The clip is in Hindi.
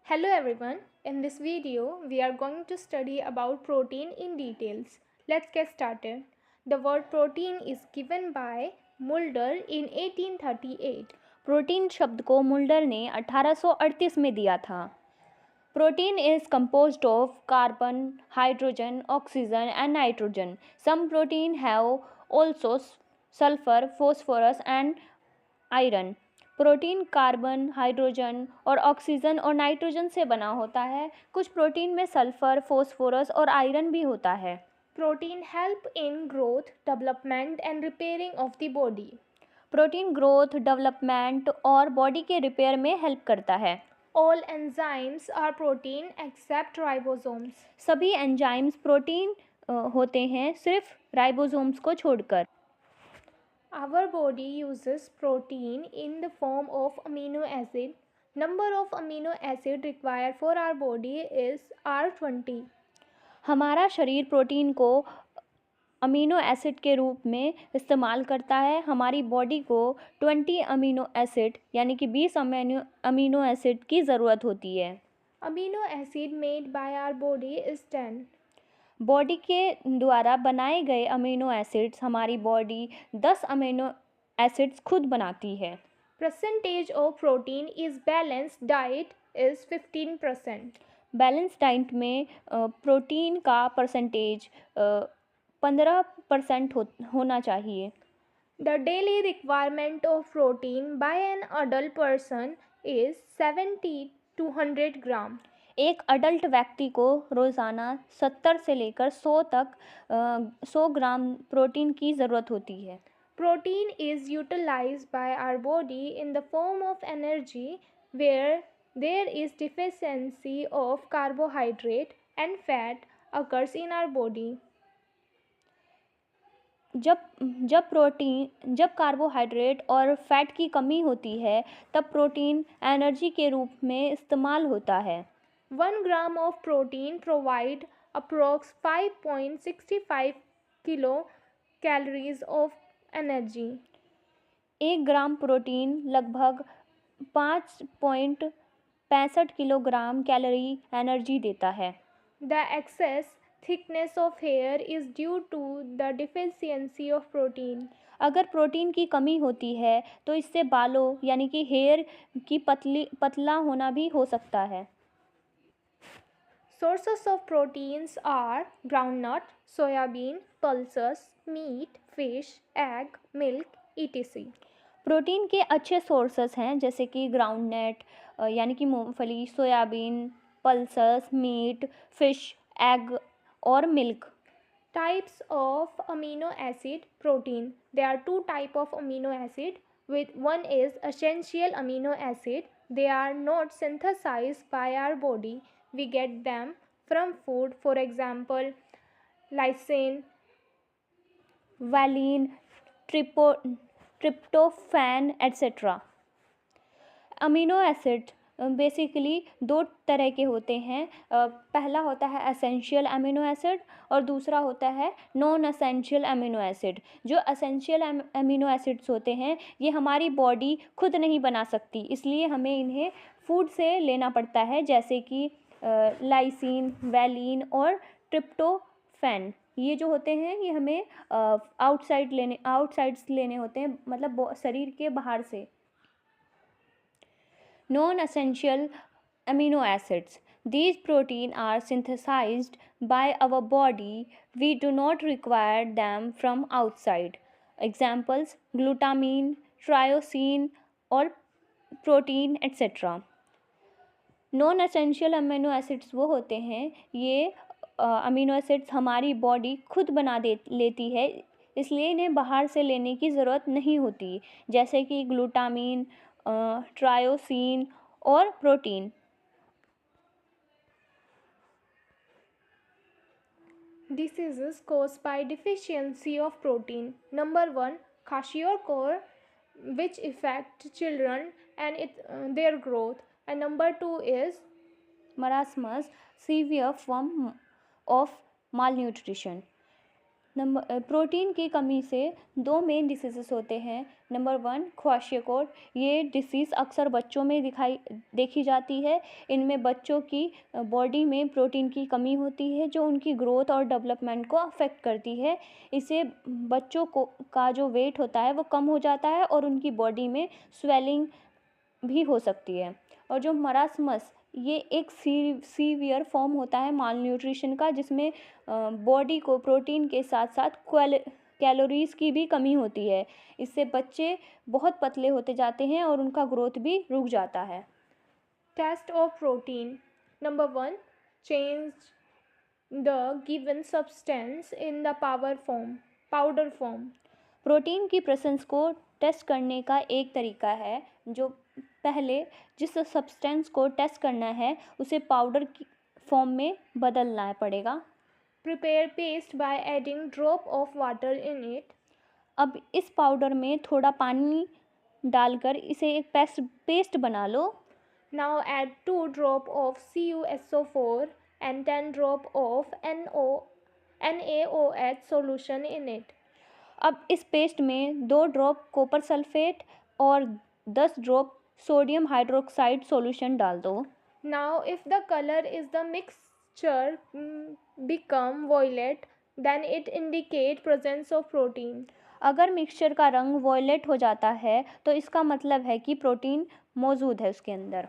Hello everyone, in this video we are going to study about protein in details. Let's get started. The word protein is given by Mulder in 1838. Protein शब्द को मुल्डर ने 1838 में दिया था. Protein is composed of carbon, hydrogen, oxygen and nitrogen. Some protein have also sulfur, phosphorus and iron. Protein carbon, hydrogen और ऑक्सीजन और नाइट्रोजन से बना होता है. कुछ प्रोटीन में सल्फर, फॉस्फोरस और आयरन भी होता है. Protein help in growth, development and repairing of the body. Protein growth, development और बॉडी के रिपेयर में हेल्प करता है. All enzymes are protein except ribosomes. सभी एंजाइम्स प्रोटीन होते हैं, सिर्फ राइबोसोम्स को छोड़कर. Our body uses protein in the form of amino acid. Number of amino acid required for our body is R20. हमारा शरीर प्रोटीन को अमीनो एसिड के रूप में इस्तेमाल करता है. हमारी बॉडी को 20 अमीनो एसिड यानी कि 20 अमीनो एसिड की ज़रूरत होती है. Amino acid made by our body is 10. Body के द्वारा बनाए गए अमीनो एसिड्स हमारी बॉडी 10 अमीनो एसिड्स खुद बनाती है. Percentage of protein is balanced diet is 15%. Balance diet में प्रोटीन का परसेंटेज 15% होना चाहिए. The daily requirement of protein by an adult person is 70 to 100 gram. एक अडल्ट व्यक्ति को रोज़ाना 70 से लेकर 100 तक 100 ग्राम प्रोटीन की ज़रूरत होती है. Protein is utilized by our body in the form of energy where there is deficiency of carbohydrate and fat occurs in our body. जब कार्बोहाइड्रेट और फैट की कमी होती है तब प्रोटीन एनर्जी के रूप में इस्तेमाल होता है. 1 gram of protein provide approx 5.65 kilocalories of energy. 1 gram protein लगभग 5.65 किलोग्राम कैलोरी एनर्जी देता है. The excess thickness of hair is due to the deficiency of protein. अगर प्रोटीन की कमी होती है तो इससे बालों यानी कि हेयर की पतला होना भी हो सकता है. Sources of proteins are groundnut, soybean, pulses, meat, fish, egg, milk, etc. Protein के अच्छे सोर्सेस हैं जैसे कि ग्राउंडनट यानी कि मूंगफली, soybean, pulses, meat, fish, egg और milk. Types of amino acid protein. There are two types of amino acid. One is essential amino acid. They are not synthesized by our body. We get them from food. For example, lysine, valine, tryptophan etcetera. Amino acid basically दो तरह के होते हैं. पहला होता है एसेंशियल अमीनो एसिड और दूसरा होता है नॉन एसेंशियल अमीनो एसिड. जो एसेंशियल अमीनो एसिड्स होते हैं ये हमारी बॉडी खुद नहीं बना सकती, इसलिए हमें इन्हें फूड से लेना पड़ता है जैसे कि लाइसिन, वैलिन और ट्रिप्टोफैन. ये जो होते हैं ये हमें आउटसाइड्स लेने होते हैं, मतलब शरीर के बाहर से. Non-essential amino acids. These proteins are synthesized by our body. We do not require them from outside. Examples: glutamine, tyrosine, or protein, etc. Non essential amino acids वो होते हैं, ये अमीनो एसिड्स हमारी बॉडी खुद बना लेती है, इसलिए इन्हें बाहर से लेने की ज़रूरत नहीं होती, जैसे कि ग्लूटामीन, ट्रायोसिन और protein. diseases caused by deficiency of protein. Number 1, kwashiorkor, which affect children and their growth. And number 2 is marasmus, severe form of malnutrition. Protein की कमी से दो मेन डिसीजेस होते हैं। नंबर 1 क्वाशियोकोट। ये डिसीज़ अक्सर बच्चों में देखी जाती है। इनमें बच्चों की बॉडी में प्रोटीन की कमी होती है जो उनकी ग्रोथ और डेवलपमेंट को अफेक्ट करती है। इससे बच्चों को का जो वेट होता है वो कम हो जाता है और उनकी बॉडी में स्वेलिंग भी हो सकती है। और जो मरासमस, ये एक सीवियर फॉर्म होता है माल न्यूट्रिशन का, जिसमें बॉडी को प्रोटीन के साथ साथ कैलोरीज की भी कमी होती है। इससे बच्चे बहुत पतले होते जाते हैं और उनका ग्रोथ भी रुक जाता है। Test of protein. Number 1. Change the given substance in the powder form. Protein की प्रेजेंस को टेस्ट करने का एक तरीका है, जो पहले जिस सब्सटेंस को टेस्ट करना है उसे पाउडर की फॉर्म में बदलना पड़ेगा। Prepare paste by adding drop of water in it. अब इस पाउडर में थोड़ा पानी डालकर इसे एक पेस्ट बना लो। Now add 2 drop of CuSO4 and 10 drop of NaOH solution in it. अब इस पेस्ट में 2 ड्रॉप कॉपर सल्फेट और 10 ड्रॉप सोडियम हाइड्रोक्साइड सॉल्यूशन डाल दो। Now if the color is the mixture become violet, then it indicate presence of protein. अगर मिक्सचर का रंग वॉयलेट हो जाता है तो इसका मतलब है कि प्रोटीन मौजूद है उसके अंदर।